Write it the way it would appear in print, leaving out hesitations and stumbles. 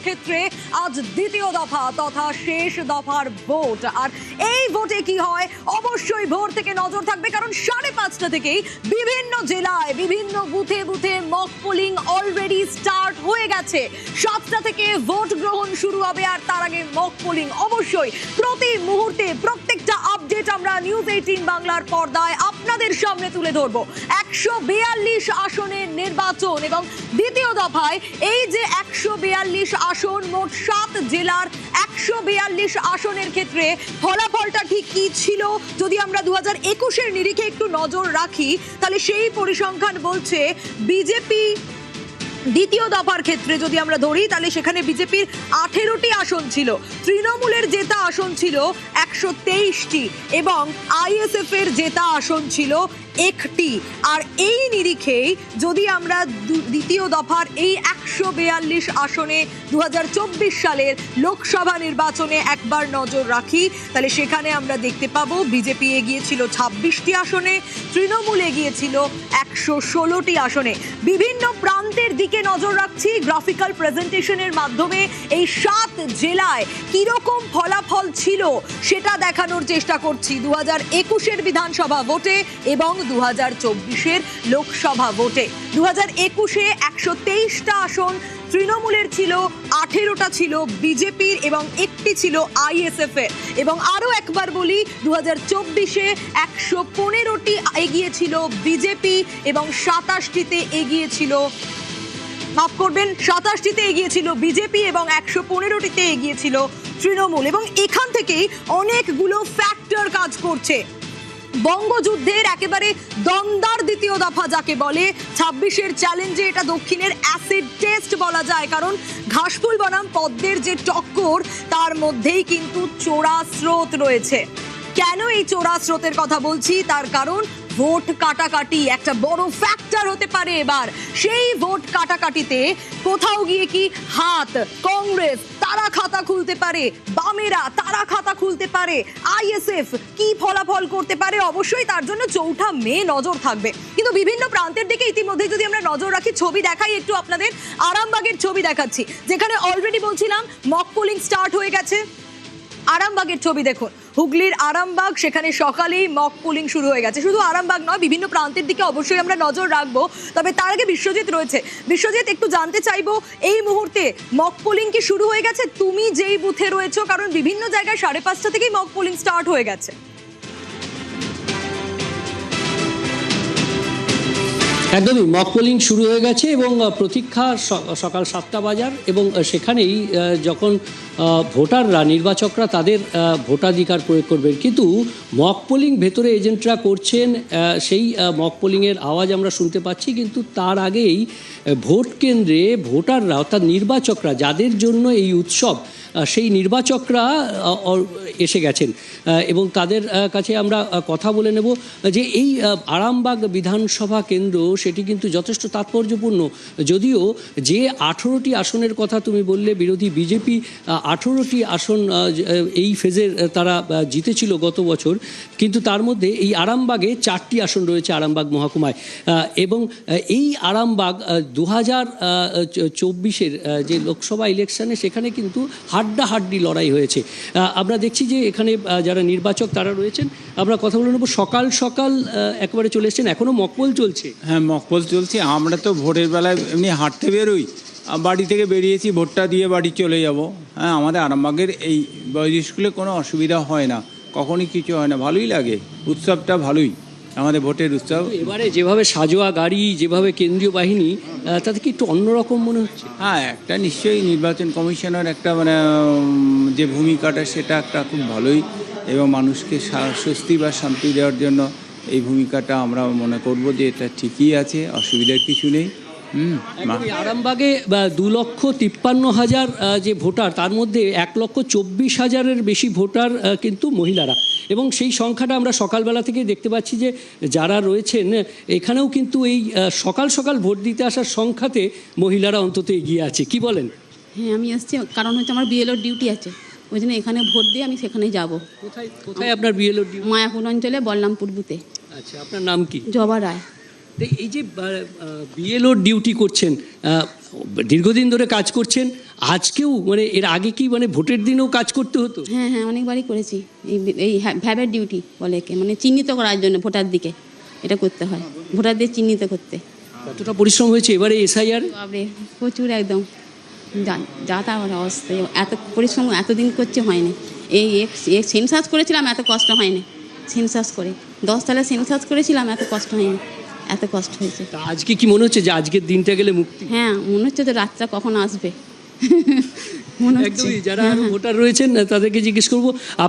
ক্ষেত্রে আজ দ্বিতীয় দফা তথা শেষ দফার ভোট। আর এই ভোটে কি হয় অবশ্যই ভোর থেকে নজর থাকবে, কারণ 5:30 থেকেই বিভিন্ন জেলায় বিভিন্ন বুথে বুথে মক পোলিং অলরেডি স্টার্ট হয়ে গেছে। 7টা থেকে ভোট গ্রহণ শুরু হবে, আর তার আগে মক পোলিং। অবশ্যই প্রতি মুহূর্তে প্রত্যেকটা আপডেট আমরা নিউজ 18 বাংলার পর্দায় আপনাদের সামনে তুলে ধরবো। 142 আসনের নির্বাচন এবং দ্বিতীয় দফায় এই যে 142 আসন, মোট 7 জেলার 142 আসনের ক্ষেত্রে ফলাফলটা ঠিক কি ছিল যদি আমরা 2021-এর নিরিখে একটু নজর রাখি, তাহলে সেই পরিসংখ্যান বলছে বিজেপি দ্বিতীয় দফার ক্ষেত্রে যদি আমরা ধরি তাহলে সেখানে বিজেপির 18টি আসন ছিল, তৃণমূলের জেতা আসন ছিল 123টি এবং আইএসএফ এর জেতা আসন ছিল 1টি। আর এই নিরিখেই যদি আমরা দ্বিতীয় দফার এই 142 আসনে 2024 সালের লোকসভা নির্বাচনে একবার নজর রাখি, তাহলে সেখানে আমরা দেখতে পাবো বিজেপি এগিয়ে ছিল 26টি আসনে, তৃণমূল এগিয়ে ছিল 116টি আসনে। বিভিন্ন প্রান্তের দিকে নজর রাখছি গ্রাফিক্যাল প্রেজেন্টেশনের মাধ্যমে। এই 7 জেলায় কিরকম ফলাফল ছিল সেটা দেখানোর চেষ্টা করছি 2021-এর বিধানসভা ভোটে এবং 2024-এর লোকসভা ভোটে। 2021-এ 123টা আসন তৃণমূলের ছিল, 18টা ছিল বিজেপির এবং 1টি ছিল আইএসএফ এর। এবং আরো একবার বলি, 2024-এ 115টি এগিয়েছিল বিজেপি এবং 27টিতে এগিয়েছিল, মাফ করবেন, 27টিতে এগিয়েছিল বিজেপি এবং 115টিতে এগিয়েছিল তৃণমূল। এবং এখান থেকেই অনেকগুলো ফ্যাক্টর কাজ করছে। বঙ্গযুদ্ধের একেবারে দমদার দ্বিতীয় দফা যাকে বলে, 26-এর চ্যালেঞ্জে এটা দক্ষিণের অ্যাসিড টেস্ট বলা যায়, কারণ ঘাসফুল বনাম পদ্মের যে টক্কর তার মধ্যেই কিন্তু চোরা স্রোত রয়েছে। কেন এই চোরা স্রোতের কথা বলছি? তার কারণ ভোট কাটাকাটি একটা বড় ফ্যাক্টর হতে পারে এবার। সেই ভোট কাটাকাটিতে কোথাও গিয়ে কি হাত কংগ্রেস তারা খাতা খুলতে পারে, বামেরা তারা খাতা খুলতে পারে, আইএসএফ কি ফলাফল করতে পারে, অবশ্যই তার জন্য 4 মে নজর থাকবে। কিন্তু বিভিন্ন প্রান্তের দিকে ইতিমধ্যে যদি আমরা নজর রাখি, ছবি দেখাই একটু আপনাদের, আরামবাগের ছবি দেখাচ্ছি, যেখানে অলরেডি বলছিলাম মক পোলিং স্টার্ট হয়ে গেছে। আরামবাগের ছবি দেখুন, হুগলির আরামবাগ, সেখানে সকালেই মক পোলিং শুরু হয়ে গেছে। শুধু আরামবাগ নয়, বিভিন্ন প্রান্তের দিকে অবশ্যই আমরা নজর রাখবো। তবে তার আগে বিশ্বজিৎ রয়েছে। বিশ্বজিৎ, একটু জানতে চাইবো এই মুহূর্তে মক পোলিং কি শুরু হয়ে গেছে? তুমি যেই বুথে রয়েছো, কারণ বিভিন্ন জায়গায় 5:30 থেকেই মক পোলিং স্টার্ট হয়ে গেছে। একদমই মক পোলিং শুরু হয়ে গেছে এবং প্রতীক্ষা সকাল 7টা বাজার এবং সেখানেই যখন ভোটাররা, নির্বাচকরা তাদের ভোটাধিকার প্রয়োগ করবেন। কিন্তু মক পোলিং ভেতরে এজেন্টরা করছেন, সেই মক পোলিংয়ের আওয়াজ আমরা শুনতে পাচ্ছি, কিন্তু তার আগেই ভোট কেন্দ্রে ভোটাররা অর্থাৎ নির্বাচকরা, যাদের জন্য এই উৎসব, সেই নির্বাচকরা এসে গেছেন এবং তাদের কাছে আমরা কথা বলে নেব যে এই আরামবাগ বিধানসভা কেন্দ্র সেটি কিন্তু যথেষ্ট তাৎপর্যপূর্ণ। যদিও যে 18টি আসনের কথা তুমি বললে, বিরোধী বিজেপি 18টি আসন এই ফেজের তারা জিতেছিল গত বছর, কিন্তু তার মধ্যে এই আরামবাগে 4টি আসন রয়েছে আরামবাগ মহকুমায়। এবং এই আরামবাগ 2024-এর যে লোকসভা ইলেকশনে সেখানে কিন্তু হাড্ডাহাড্ডি লড়াই হয়েছে। আমরা দেখছি যে এখানে যারা নির্বাচক তারা রয়েছেন, আমরা কথা বলে নেব। সকাল সকাল একেবারে চলে এসেছেন, এখনও মকপোল চলছে? হ্যাঁ, মকপোল চলছে। আমরা তো ভোটের বেলায় এমনি হাঁটতে বেরোই, বাড়ি থেকে বেরিয়েছি, ভোটটা দিয়ে বাড়ি চলে যাব। হ্যাঁ, আমাদের আরামবাগের এই বয়েজ স্কুলে কোনো অসুবিধা হয় না, কখনই কিছু হয় না, ভালোই লাগে, উৎসবটা ভালোই আমাদের ভোটের উৎসব। এবারে যেভাবে সাজোয়া গাড়ি, যেভাবে কেন্দ্রীয় বাহিনী, তাতে কি একটু অন্যরকম মনে হচ্ছে? হ্যাঁ, একটা নিশ্চয়ই নির্বাচন কমিশনের একটা যে ভূমিকাটা সেটা একটা খুব ভালোই, এবং মানুষকে স্বস্তি বা শান্তি দেওয়ার জন্য এই ভূমিকাটা আমরা মনে করব যে এটা ঠিকই আছে, অসুবিধার কিছু নেই। আরামবাগে 2,53,000 যে ভোটার, তার মধ্যে 1,24,000-এর বেশি ভোটার কিন্তু মহিলারা, এবং সেই সংখ্যাটা আমরা সকালবেলা থেকে দেখতে পাচ্ছি যে যারা রয়েছেন এখানেও কিন্তু এই সকাল সকাল ভোট দিতে আসার সংখ্যাতে মহিলারা অন্তত এগিয়ে আছে। কি বলেন? হ্যাঁ, আমি আসছি, কারণ হচ্ছে আমার বিএলওর ডিউটি আছে, ওই জন্য এখানে ভোট দিয়ে আমি সেখানে যাব। কোথায় আপনার বিএলওর ডিউটি? মায়াপুর অঞ্চলে বলরামপুর বুথে। আচ্ছা, আপনার নাম কি? জবা রায়। এই যে বিএলও ডিউটি করছেন, দীর্ঘদিন ধরে কাজ করছেন, আজকেও মানে এর আগে কি মানে ভোটের দিনেও কাজ করতে হতো? হ্যাঁ হ্যাঁ, অনেকবারই করেছি। এই ভ্যাবের ডিউটি বলে একে, মানে চিহ্নিত করার জন্য ভোটার দিকে এটা করতে হয়, ভোটারদের চিহ্নিত করতে। কতটা পরিশ্রম হয়েছে এবারে এসআইআর? বাবরে প্রচুর, একদম যা তা অবস্থা। এত পরিশ্রম এতদিন করছে হয়নি। এই সেন্সাস করেছিলাম, এত কষ্ট হয়নি। সেন্সাস করে 10 সালে সেন্সাস করেছিলাম, এত কষ্ট হয়নি, এত কষ্ট হয়েছে। তা আজকে কি মনে হচ্ছে যে আজকের দিনটা গেলে মুক্তি? হ্যাঁ, মনে হচ্ছে তো রাতটা কখন আসবে মনে হচ্ছে। একদমই, যারা আরো ভোটার রয়েছেন তাদেরকে জিজ্ঞেস করবো।